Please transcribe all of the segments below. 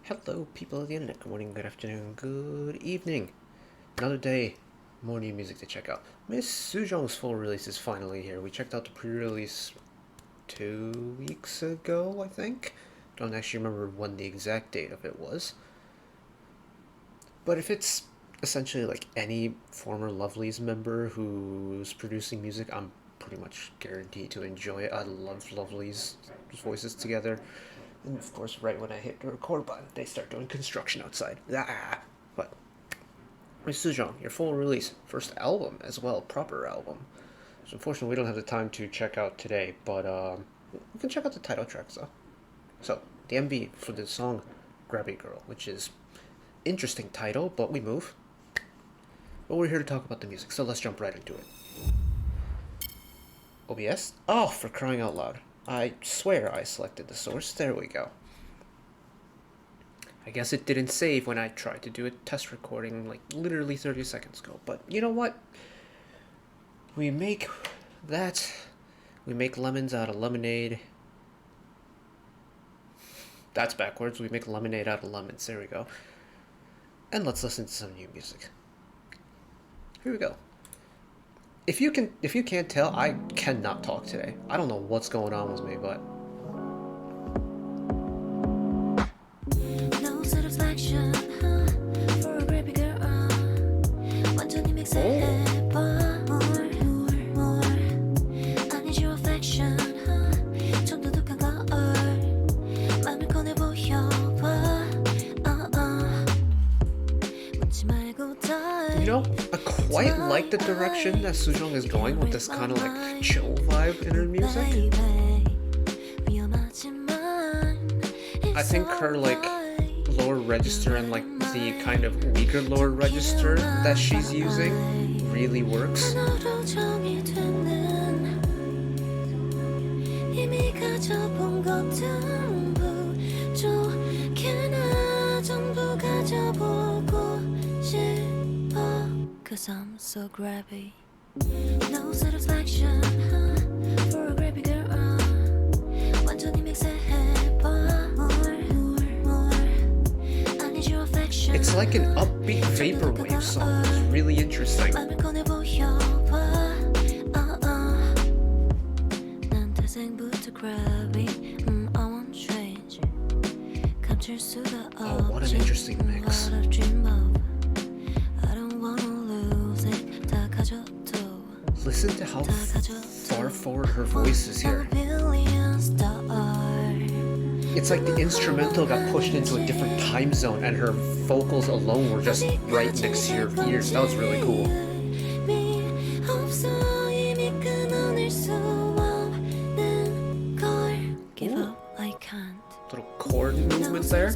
Hello, people of the internet. Good morning, good afternoon, good evening. Another day, more new music to check out. Miss Sujeong's full release is finally here. We checked out the pre-release 2 weeks ago, I think. Don't actually remember when the exact date of it was. But if it's essentially like any former Lovelyz member who's producing music, I'm pretty much guaranteed to enjoy it. I love Lovelyz voices together. And of course, right when I hit the record button, they start doing construction outside. Ah! But, Miss Sujeong, your full release, first album as well, proper album. So unfortunately, we don't have the time to check out today, but we can check out the title tracks though. So, the MV for the song Grabby Girl, which is interesting title, but we move. But we're here to talk about the music, so let's jump right into it. OBS? Oh, for crying out loud. I swear I selected the source. There we go. I guess it didn't save when I tried to do a test recording like literally 30 seconds ago. But you know what? We make that. We make lemons out of lemonade. That's backwards. We make lemonade out of lemons. There we go. And let's listen to some new music. Here we go. If you can't tell, I cannot talk today. I don't know what's going on with me, but no satisfaction for a baby girl. 완전히 믹스해봐 more. I need your affection. 좀 더 독한 걸 맘을 꺼내 보여봐. 묻지 말고 die. You know, I quite like the direction that Sujeong is going with this kind of like chill vibe in her music. I think her like lower register and like the kind of weaker lower register that she's using really works. Cause I'm so grabby. No satisfaction for a grabby girl. 완전히 믹스해봐 more. I need your affection. It's like an upbeat vaporwave song. It's really interesting. 맘을 꺼내 보여봐. 난 태생부터 grabby. I won't change. 감출 수가 없지. Oh, what an interesting mix. Listen to how far forward her voice is here. It's like the instrumental got pushed into a different time zone and her vocals alone were just right next to your ears. That was really cool. Ooh. Little chord movement there.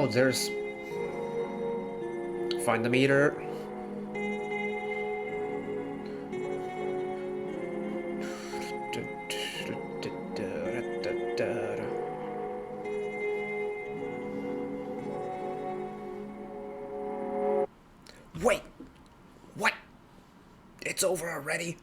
Oh, there's... Find the meter. Wait! What? It's over already?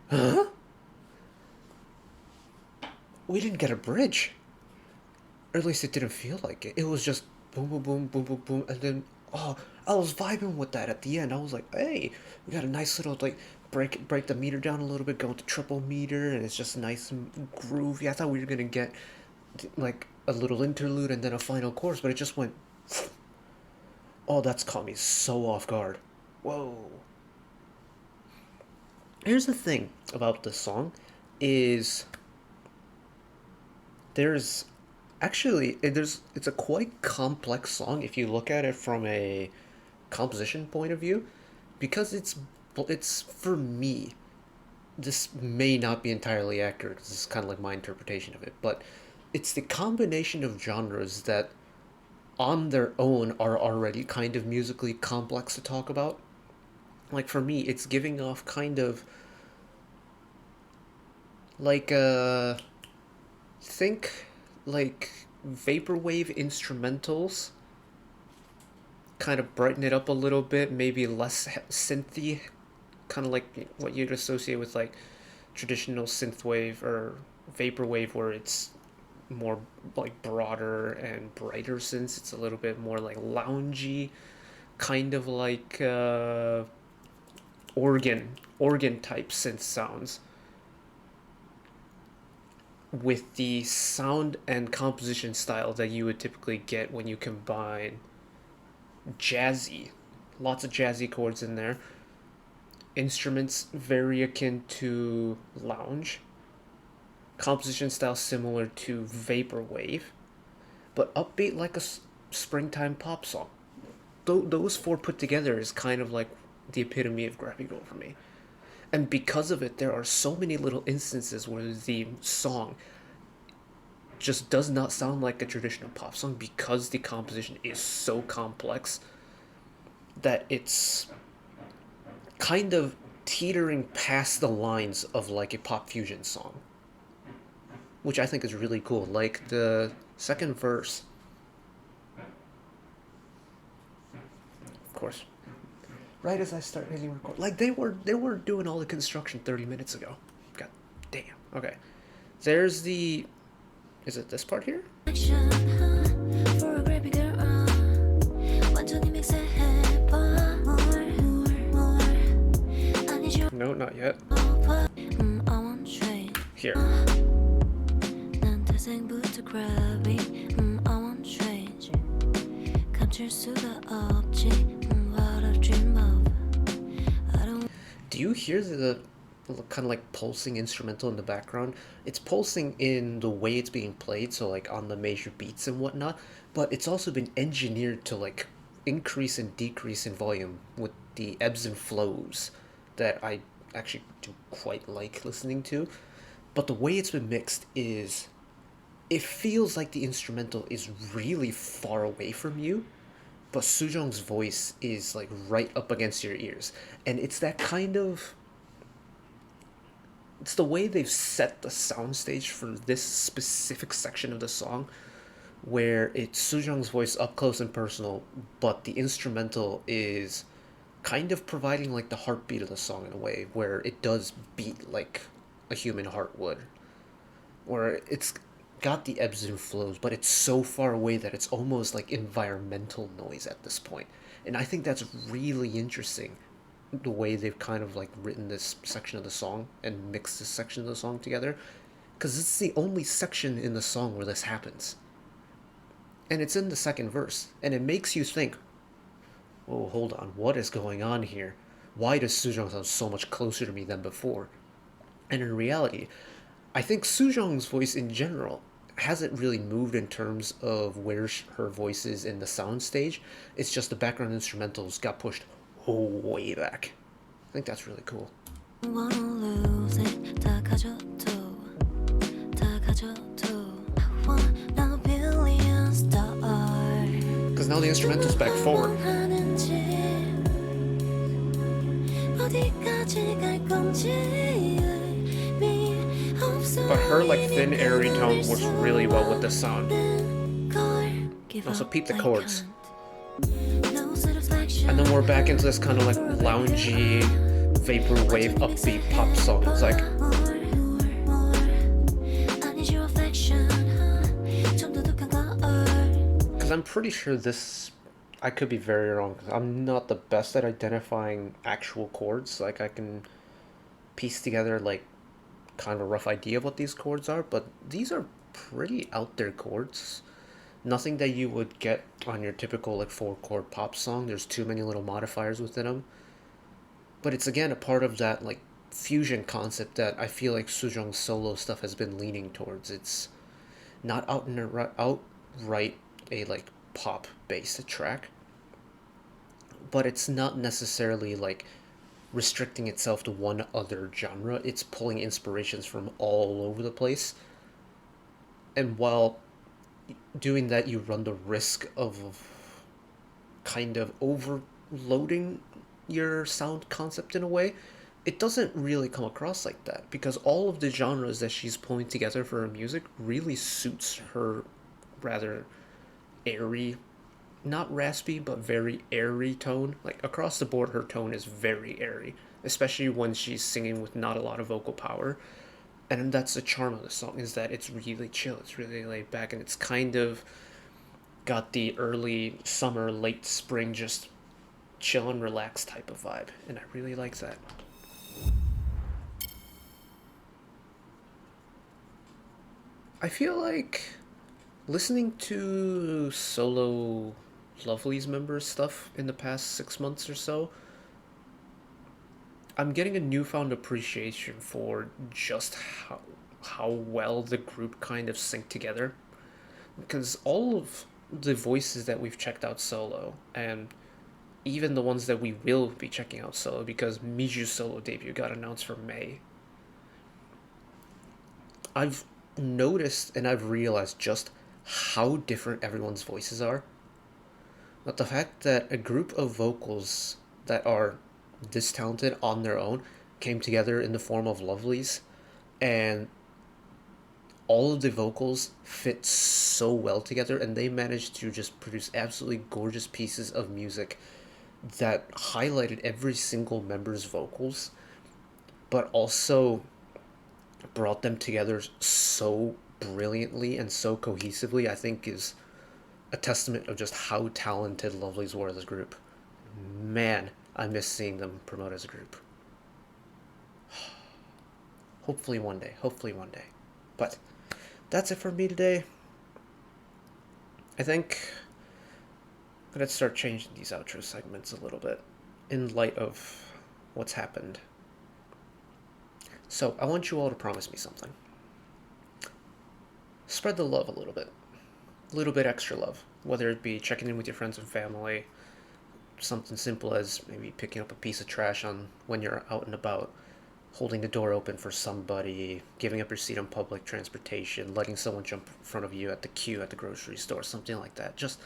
Huh? We didn't get a bridge. Or at least it didn't feel like it. It was just boom, boom, boom, boom, boom, boom, and then, oh, I was vibing with that at the end. I was like, hey, we got a nice little, like, break the meter down a little bit, go into triple meter, and it's just nice and groovy. I thought we were gonna get, like, a little interlude and then a final chorus, but it just went, oh, that's caught me so off guard. Whoa. Here's the thing about this song, is there's... Actually, it's a quite complex song if you look at it from a composition point of view, because it's for me. This may not be entirely accurate because it's kind of like my interpretation of it, but it's the combination of genres that, on their own, are already kind of musically complex to talk about. Like for me, it's giving off kind of Like think like vaporwave instrumentals, kind of brighten it up a little bit, maybe less synthy, kind of like what you'd associate with like traditional synthwave or vaporwave, where it's more like broader and brighter synths. It's a little bit more like loungy, kind of like organ type synth sounds, with the sound and composition style that you would typically get when you combine jazzy, lots of jazzy chords in there, instruments very akin to lounge, composition style similar to vaporwave, but upbeat like a springtime pop song. Those four put together is kind of like the epitome of Grabby Girl for me. And because of it, there are so many little instances where the song just does not sound like a traditional pop song because the composition is so complex that it's kind of teetering past the lines of like a pop fusion song, which I think is really cool. Like the second verse, of course, right as I start hitting record, like they were doing all the construction 30 minutes ago. God damn. Okay, there's the. Is it this part here? No, not yet. Here. Do you hear the kind of like pulsing instrumental in the background? It's pulsing in the way it's being played, so like on the major beats and whatnot, but it's also been engineered to like increase and decrease in volume with the ebbs and flows that I actually do quite like listening to. But the way it's been mixed is it feels like the instrumental is really far away from you, but Sujeong's voice is like right up against your ears. And it's that kind of, it's the way they've set the soundstage for this specific section of the song, where it's Sujeong's voice up close and personal, but the instrumental is kind of providing like the heartbeat of the song in a way where it does beat like a human heart would, where it's got the ebbs and flows, but it's so far away that it's almost like environmental noise at this point. And I think that's really interesting, the way they've kind of like written this section of the song and mixed this section of the song together, because it's the only section in the song where this happens. And it's in the second verse, and it makes you think, oh, hold on, what is going on here? Why does Sujeong sound so much closer to me than before? And in reality, I think Sujeong's voice in general hasn't really moved in terms of where her voice is in the sound stage. It's just the background instrumentals got pushed way back. I think that's really cool. Because now the instrumental's back forward. But her like thin airy tone works really well with the sound. Also peep the chords. And then we're back into this kind of like loungy, vaporwave, upbeat pop song. It's like, because I'm pretty sure this, I could be very wrong, because I'm not the best at identifying actual chords. Like I can piece together like kind of a rough idea of what these chords are, but these are pretty out there chords. Nothing that you would get on your typical like 4 chord pop song. There's too many little modifiers within them. But it's again a part of that like fusion concept that I feel like Sujeong's solo stuff has been leaning towards. It's not outright a like pop based track, but it's not necessarily like restricting itself to one other genre. It's pulling inspirations from all over the place. And while doing that, you run the risk of kind of overloading your sound concept in a way, it doesn't really come across like that because all of the genres that she's pulling together for her music really suits her rather airy, not raspy, but very airy tone. Like across the board, her tone is very airy, especially when she's singing with not a lot of vocal power. And that's the charm of the song is that it's really chill, it's really laid back, and it's kind of got the early summer, late spring, just chill and relax type of vibe, and I really like that. I feel like listening to solo Lovelyz members stuff in the past 6 months or so, I'm getting a newfound appreciation for just how well the group kind of sync together. Because all of the voices that we've checked out solo, and even the ones that we will be checking out solo, because Miju's solo debut got announced for May, I've noticed and I've realized just how different everyone's voices are. But the fact that a group of vocals that are this talented on their own came together in the form of Lovelyz, and all of the vocals fit so well together, and they managed to just produce absolutely gorgeous pieces of music that highlighted every single member's vocals, but also brought them together so brilliantly and so cohesively, I think is a testament of just how talented Lovelyz were as a group. Man, I miss seeing them promote as a group. Hopefully one day. Hopefully one day. But that's it for me today. I think I'm gonna start changing these outro segments a little bit in light of what's happened. So I want you all to promise me something. Spread the love a little bit extra love, whether it be checking in with your friends and family, something simple as maybe picking up a piece of trash on when you're out and about, holding the door open for somebody, giving up your seat on public transportation, letting someone jump in front of you at the queue at the grocery store, something like that. Just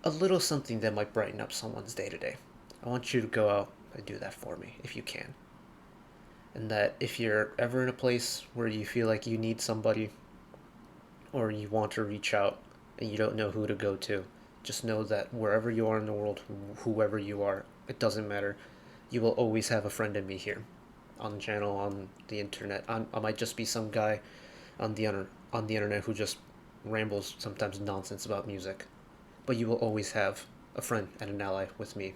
a little something that might brighten up someone's day to day. I want you to go out and do that for me if you can. And that if you're ever in a place where you feel like you need somebody or you want to reach out and you don't know who to go to, just know that wherever you are in the world, whoever you are, it doesn't matter. You will always have a friend in me here, on the channel, on the internet. I might just be some guy on the internet who just rambles sometimes nonsense about music, but you will always have a friend and an ally with me.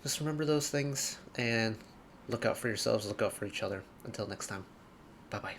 Just remember those things and look out for yourselves, look out for each other. Until next time, bye bye.